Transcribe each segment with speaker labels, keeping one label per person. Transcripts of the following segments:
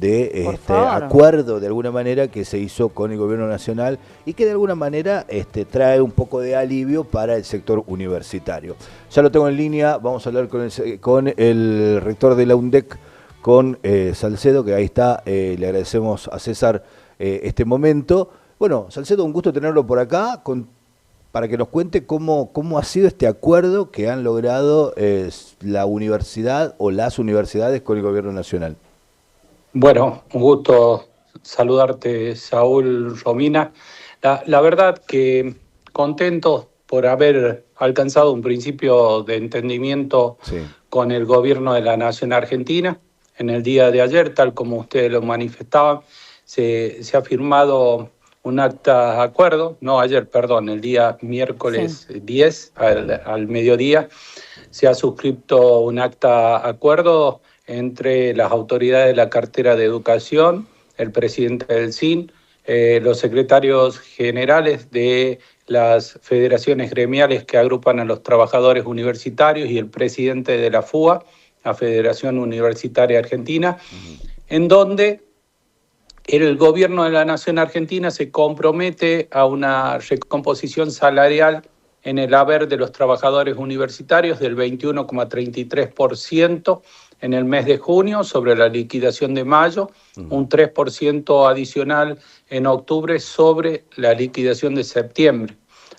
Speaker 1: de
Speaker 2: favor.
Speaker 1: acuerdo de alguna manera que se hizo con el gobierno nacional y que de alguna manera trae un poco de alivio para el sector universitario. Ya lo tengo en línea, vamos a hablar con el rector de la UNDEC, con Salcedo, que ahí está. Le agradecemos a César este momento. Bueno, Salcedo, un gusto tenerlo por acá para que nos cuente cómo ha sido este acuerdo que han logrado la universidad o las universidades con el gobierno nacional.
Speaker 3: Bueno, un gusto saludarte, Saúl, Romina. La verdad que contento por haber alcanzado un principio de entendimiento con el gobierno de la Nación Argentina. En el día de ayer, tal como ustedes lo manifestaban, se ha firmado un acta de acuerdo, no ayer, perdón, el día miércoles 10 al mediodía, se ha suscrito un acta de acuerdo entre las autoridades de la cartera de Educación, el presidente del CIN, los secretarios generales de las federaciones gremiales que agrupan a los trabajadores universitarios y el presidente de la FUA, la Federación Universitaria Argentina, en donde el gobierno de la Nación Argentina se compromete a una recomposición salarial en el haber de los trabajadores universitarios del 21,33% en el mes de junio sobre la liquidación de mayo, un 3% adicional en octubre sobre la liquidación de septiembre,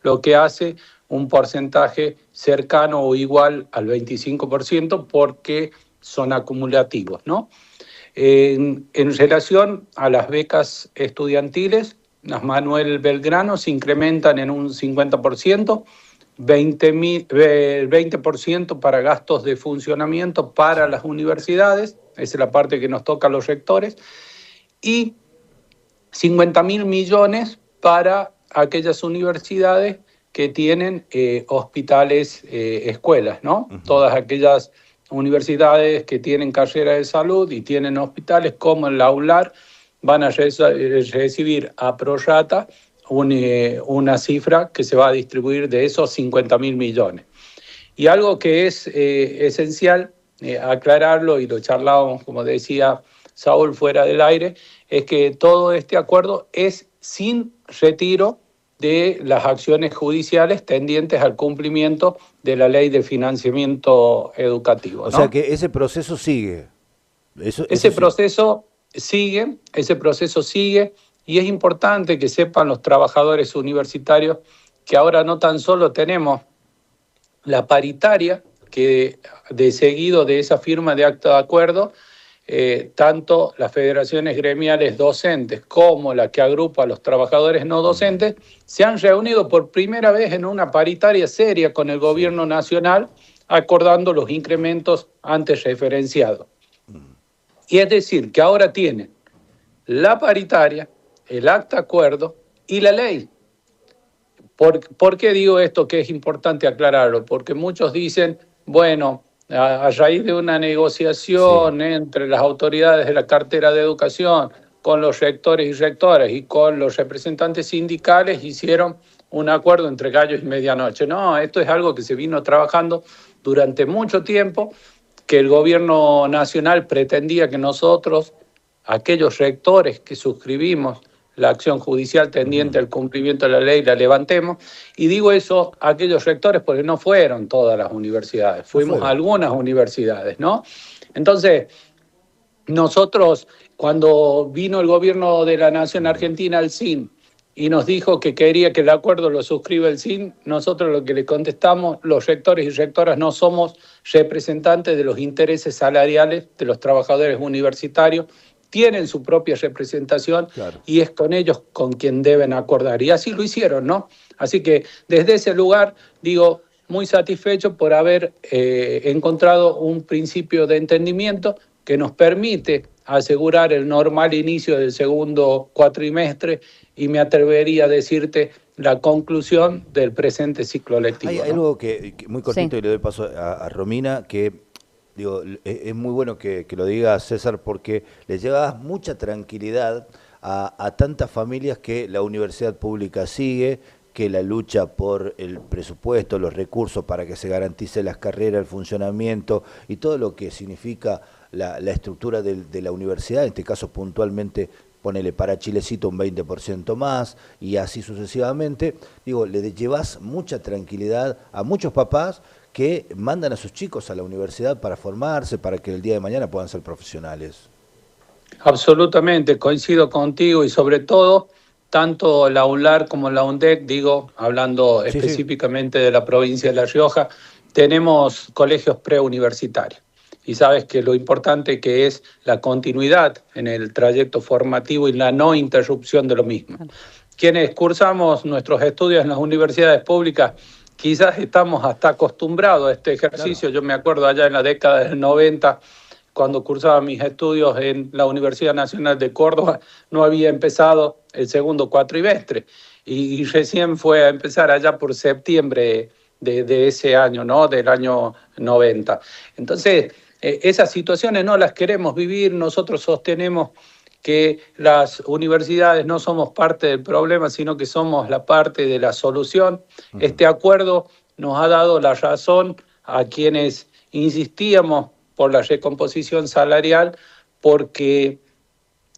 Speaker 3: lo que hace un porcentaje cercano o igual al 25% porque son acumulativos, ¿no? En relación a las becas estudiantiles, las Manuel Belgrano se incrementan en un 50%, 20% para gastos de funcionamiento para las universidades, esa es la parte que nos toca a los rectores, y 50.000 millones para aquellas universidades que tienen hospitales, escuelas, ¿no? Todas aquellas universidades que tienen carrera de salud y tienen hospitales como el AULAR van a recibir a pro rata una cifra que se va a distribuir de esos 50.000 millones. Y algo que es esencial aclararlo, y lo charlábamos, como decía Saúl, fuera del aire, es que todo este acuerdo es sin retiro de las acciones judiciales tendientes al cumplimiento de la ley de financiamiento educativo, ¿no?
Speaker 1: O sea que ese proceso sigue.
Speaker 3: Ese proceso sigue, y es importante que sepan los trabajadores universitarios que ahora no tan solo tenemos la paritaria, que de seguido de esa firma de acta de acuerdo, tanto las federaciones gremiales docentes como la que agrupa a los trabajadores no docentes se han reunido por primera vez en una paritaria seria con el gobierno nacional, acordando los incrementos antes referenciados. Y es decir, que ahora tienen la paritaria, el acta de acuerdo y la ley. ¿Por qué digo esto que es importante aclararlo? Porque muchos dicen, bueno, a raíz de una negociación entre las autoridades de la cartera de educación con los rectores y rectoras y con los representantes sindicales hicieron un acuerdo entre gallos y medianoche. No, esto es algo que se vino trabajando durante mucho tiempo, que el gobierno nacional pretendía que nosotros, aquellos rectores que suscribimos la acción judicial tendiente al cumplimiento de la ley, la levantemos. Y digo eso a aquellos rectores porque no fueron todas las universidades, fuimos a algunas universidades, ¿no? Entonces, nosotros, cuando vino el gobierno de la Nación Argentina al CIN y nos dijo que quería que el acuerdo lo suscriba el CIN, nosotros lo que le contestamos, los rectores y rectoras no somos representantes de los intereses salariales de los trabajadores universitarios, tienen su propia representación y es con ellos con quien deben acordar. Y así lo hicieron, ¿no? Así que desde ese lugar, digo, muy satisfecho por haber encontrado un principio de entendimiento que nos permite asegurar el normal inicio del segundo cuatrimestre y me atrevería a decirte la conclusión del presente ciclo lectivo.
Speaker 1: Hay algo que muy cortito y le doy paso a Romina, que digo, es muy bueno que lo diga César porque le lleva mucha tranquilidad a tantas familias que la universidad pública sigue, que la lucha por el presupuesto, los recursos para que se garantice las carreras, el funcionamiento y todo lo que significa la estructura de la universidad, en este caso puntualmente, ponele para Chilecito un 20% más y así sucesivamente. Digo, le llevas mucha tranquilidad a muchos papás que mandan a sus chicos a la universidad para formarse, para que el día de mañana puedan ser profesionales.
Speaker 3: Absolutamente, coincido contigo y sobre todo, tanto la UNLAR como la UNDEC, digo, hablando
Speaker 1: Sí, sí.
Speaker 3: específicamente de la provincia de La Rioja, tenemos colegios preuniversitarios. Y sabes que lo importante que es la continuidad en el trayecto formativo y la no interrupción de lo mismo. Quienes cursamos nuestros estudios en las universidades públicas, quizás estamos hasta acostumbrados a este ejercicio.
Speaker 1: Claro.
Speaker 3: Yo me acuerdo allá en la década del 90, cuando cursaba mis estudios en la Universidad Nacional de Córdoba, no había empezado el segundo cuatrimestre y recién fue a empezar allá por septiembre de ese año, ¿no? Del año 90. Entonces, esas situaciones no las queremos vivir. Nosotros sostenemos que las universidades no somos parte del problema, sino que somos la parte de la solución. Este acuerdo nos ha dado la razón a quienes insistíamos por la recomposición salarial, porque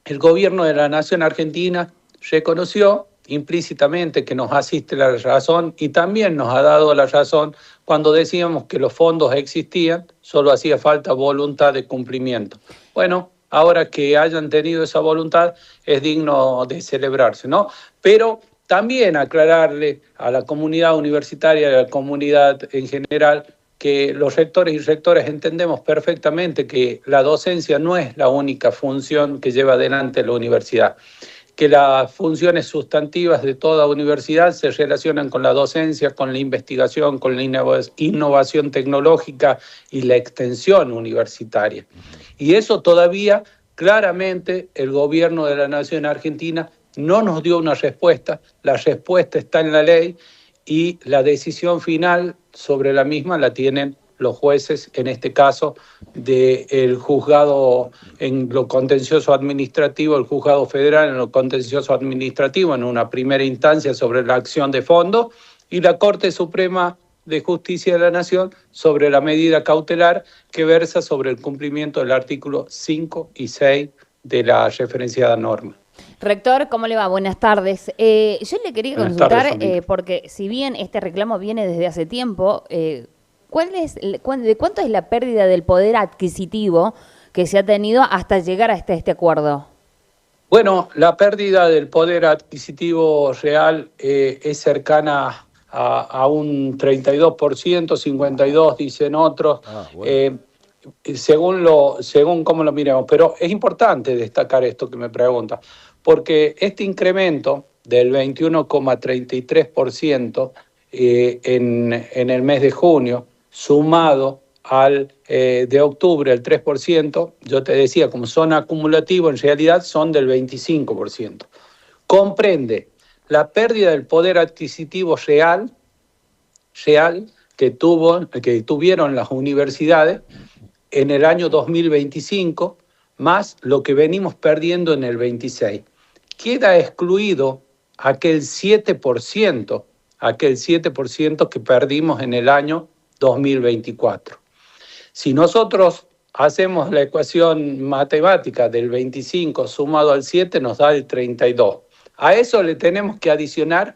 Speaker 3: el gobierno de la Nación Argentina reconoció implícitamente que nos asiste la razón y también nos ha dado la razón cuando decíamos que los fondos existían, solo hacía falta voluntad de cumplimiento. Bueno, ahora que hayan tenido esa voluntad es digno de celebrarse, ¿no? Pero también aclararle a la comunidad universitaria y a la comunidad en general que los rectores y rectores entendemos perfectamente que la docencia no es la única función que lleva adelante la universidad, que las funciones sustantivas de toda universidad se relacionan con la docencia, con la investigación, con la innovación tecnológica y la extensión universitaria. Y eso todavía claramente el gobierno de la Nación Argentina no nos dio una respuesta. La respuesta está en la ley y la decisión final sobre la misma la tienen los jueces, en este caso del juzgado en lo contencioso administrativo, el juzgado federal en lo contencioso administrativo, en una primera instancia sobre la acción de fondo, y la Corte Suprema de Justicia de la Nación sobre la medida cautelar que versa sobre el cumplimiento del artículo 5 y 6 de la referenciada norma.
Speaker 2: Rector, ¿cómo le va? Buenas tardes. Yo le quería consultar, porque si bien este reclamo viene desde hace tiempo, ¿de cuánto es la pérdida del poder adquisitivo que se ha tenido hasta llegar a este acuerdo?
Speaker 3: Bueno, la pérdida del poder adquisitivo real es cercana a un 32%, 52% dicen otros. Bueno. Según cómo lo miremos. Pero es importante destacar esto que me pregunta, porque este incremento del 21,33% en el mes de junio, sumado al de octubre, el 3%, yo te decía, como son acumulativos, en realidad son del 25%. Comprende la pérdida del poder adquisitivo real que tuvieron las universidades en el año 2025, más lo que venimos perdiendo en el 26. Queda excluido aquel 7% que perdimos en el año 2024. Si nosotros hacemos la ecuación matemática del 25 sumado al 7, nos da el 32. A eso le tenemos que adicionar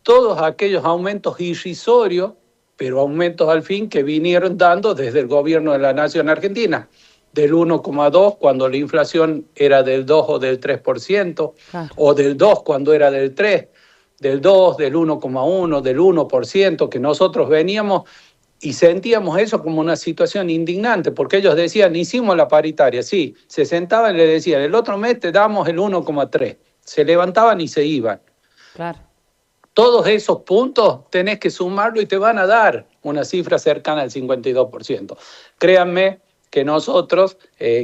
Speaker 3: todos aquellos aumentos irrisorios, pero aumentos al fin que vinieron dando desde el gobierno de la Nación Argentina, del 1,2 cuando la inflación era del 2 o del 3%, o del 2 cuando era del 3, del 2, del 1,1, del 1%, que nosotros veníamos y sentíamos eso como una situación indignante, porque ellos decían, hicimos la paritaria, sí, se sentaban y le decían, el otro mes te damos el 1,3, se levantaban y se iban.
Speaker 2: Claro.
Speaker 3: Todos esos puntos tenés que sumarlo y te van a dar una cifra cercana al 52%. Créanme que nosotros,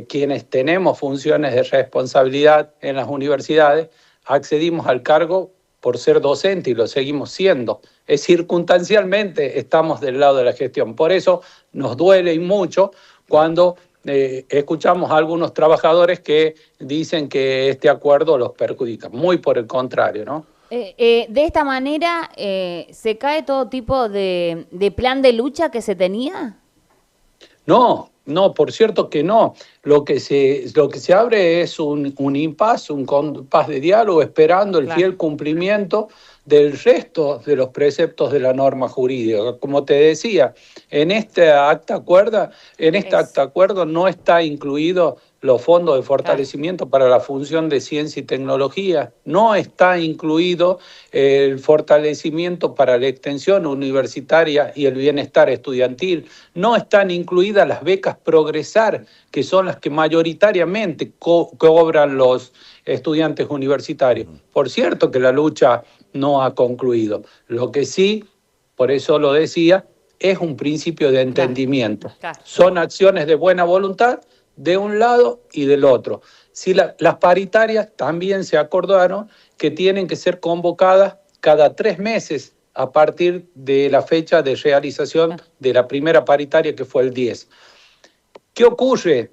Speaker 3: quienes tenemos funciones de responsabilidad en las universidades, accedimos al cargo por ser docente y lo seguimos siendo. Circunstancialmente estamos del lado de la gestión. Por eso nos duele y mucho cuando escuchamos a algunos trabajadores que dicen que este acuerdo los perjudica. Muy por el contrario, ¿no?
Speaker 2: De esta manera, ¿se cae todo tipo de plan de lucha que se tenía?
Speaker 3: No, No, por cierto que no. Lo que se abre es un impasse, un compás de diálogo, esperando el fiel cumplimiento del resto de los preceptos de la norma jurídica. Como te decía, en este acta acuerdo no está incluido los fondos de fortalecimiento para la función de ciencia y tecnología, no está incluido el fortalecimiento para la extensión universitaria y el bienestar estudiantil, no están incluidas las becas Progresar, que son las que mayoritariamente cobran los estudiantes universitarios. Por cierto que la lucha no ha concluido. Lo que sí, por eso lo decía, es un principio de entendimiento. Son acciones de buena voluntad de un lado y del otro. Si las paritarias también se acordaron que tienen que ser convocadas cada 3 meses a partir de la fecha de realización de la primera paritaria, que fue el 10. ¿Qué ocurre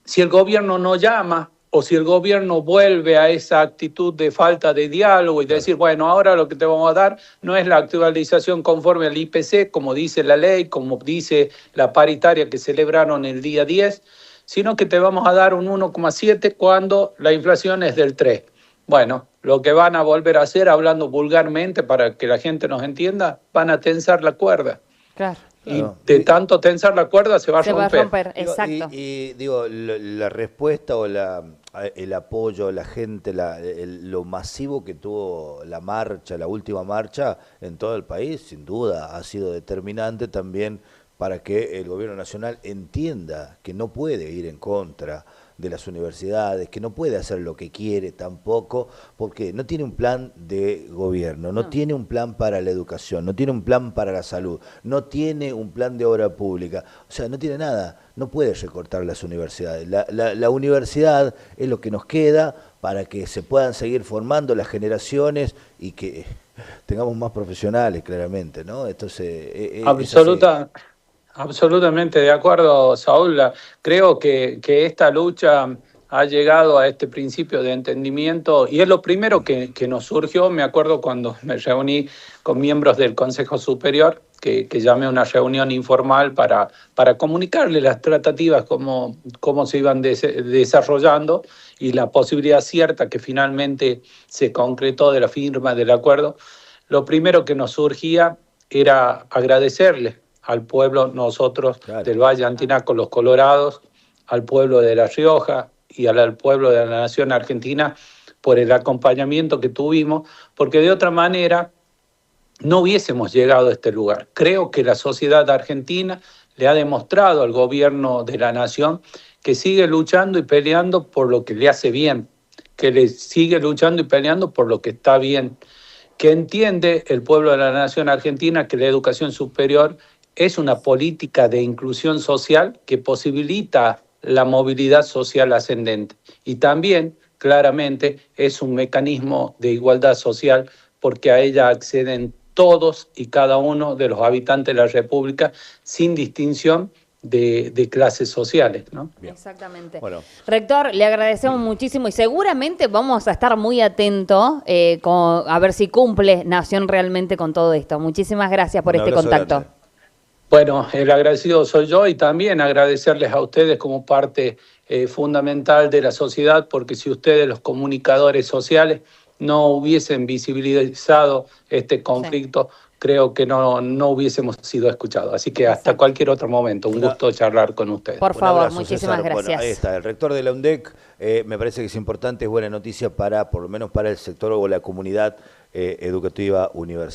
Speaker 3: si el gobierno no llama o si el gobierno vuelve a esa actitud de falta de diálogo y de decir, bueno, ahora lo que te vamos a dar no es la actualización conforme al IPC, como dice la ley, como dice la paritaria que celebraron el día 10, sino que te vamos a dar un 1,7 cuando la inflación es del 3? Bueno, lo que van a volver a hacer, hablando vulgarmente para que la gente nos entienda, van a tensar la cuerda.
Speaker 2: Claro.
Speaker 3: Y de tanto tensar la cuerda se va a romper.
Speaker 2: Se va a romper, exacto.
Speaker 1: Y digo, la respuesta o el apoyo, la gente, lo masivo que tuvo la marcha, la última marcha en todo el país, sin duda ha sido determinante también para que el gobierno nacional entienda que no puede ir en contra de las universidades, que no puede hacer lo que quiere tampoco, porque no tiene un plan de gobierno, no tiene un plan para la educación, no tiene un plan para la salud, no tiene un plan de obra pública, o sea, no tiene nada, no puede recortar las universidades. La universidad es lo que nos queda para que se puedan seguir formando las generaciones y que tengamos más profesionales, claramente, ¿no? Entonces,
Speaker 3: absolutamente de acuerdo, Saúl. Creo que esta lucha ha llegado a este principio de entendimiento y es lo primero que nos surgió. Me acuerdo cuando me reuní con miembros del Consejo Superior, que llamé a una reunión informal para comunicarle las tratativas, cómo se iban desarrollando y la posibilidad cierta que finalmente se concretó de la firma del acuerdo. Lo primero que nos surgía era agradecerle al pueblo, nosotros del Valle Antinaco, los colorados, al pueblo de La Rioja y al pueblo de la nación argentina por el acompañamiento que tuvimos, porque de otra manera no hubiésemos llegado a este lugar. Creo que la sociedad argentina le ha demostrado al gobierno de la nación que sigue luchando y peleando por lo que le hace bien, que le sigue luchando y peleando por lo que está bien, que entiende el pueblo de la nación argentina que la educación superior es una política de inclusión social que posibilita la movilidad social ascendente y también, claramente, es un mecanismo de igualdad social porque a ella acceden todos y cada uno de los habitantes de la República sin distinción de clases sociales, ¿no?
Speaker 2: Bien. Exactamente. Bueno. Rector, le agradecemos muchísimo y seguramente vamos a estar muy atentos a ver si cumple Nación realmente con todo esto. Muchísimas gracias por este contacto.
Speaker 3: Grande. Bueno, el agradecido soy yo y también agradecerles a ustedes como parte fundamental de la sociedad, porque si ustedes, los comunicadores sociales, no hubiesen visibilizado este conflicto, creo que no hubiésemos sido escuchados. Así que hasta cualquier otro momento, un gusto charlar con ustedes.
Speaker 2: Por favor, muchísimas gracias.
Speaker 1: Bueno, ahí está, el rector de la UNDEC, me parece que es importante, es buena noticia para, por lo menos para el sector o la comunidad educativa universitaria.